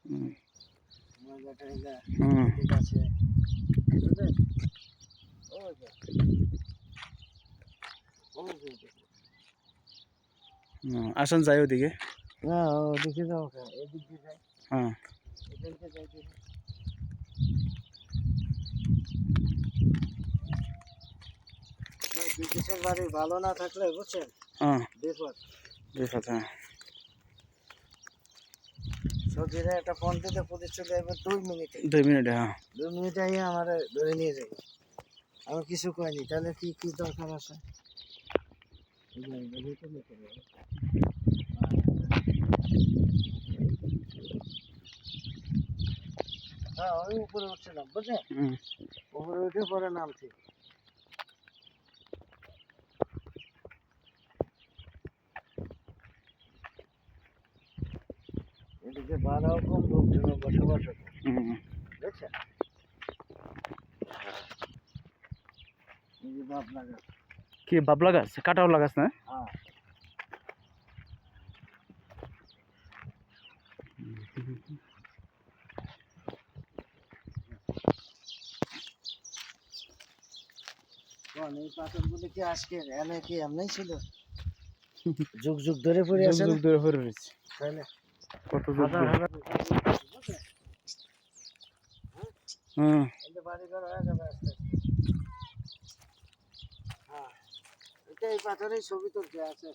হুম হুম ঠিক আছে বুঝলেন? ওই যে, ওই যে, ওই যে। আসেন যাই ওদিকে। না ওদিকে যাও কেন? এদিক দিয়ে যাই। হ্যাঁ এদিকে যাই দেখি। না, বিদেশের বাড়ি ভালো না থাকলে বুঝছেন হ্যাঁ বিপদ। বিপদ হ্যাঁ। সৌদিরা একটা ফোন দিতে পুলিশ চলে যাবে 2 মিনিটে। 2 মিনিটে হ্যাঁ। 2 মিনিটে আমার ধরে নিয়ে যাবে। আমি কিছু কইনি তাহলে কি কি দরকার আছে? হ্যাঁ আমি উপরে উঠছিলাম বুঝলেন? হুম উপরে উঠে পরে নামছি। এদিকে ভাড়াও কম, লোকজনও বসবাস আছে হুম। বুঝছেন? এই যে বাবলা গাছ। কি বাবলা গাছ কাঁঠাওলা গাছ না? হ্যাঁ এই পাথরগুলো কি আজকে এনে কি এমনি ছিল? যুগ যুগ ধরে পড়ে যুগ আছে না? যুগ ধরে পড়ে রয়েছে। তাহলে কত যুগ হাজার ধরে। হাজার বুঝছেন? হুম এই যে বাড়ি ঘর হয়ে যাবে আস্তে আস্তে। হ্যাঁ এটা এই পাথরেই ছবি তুলতে আছে।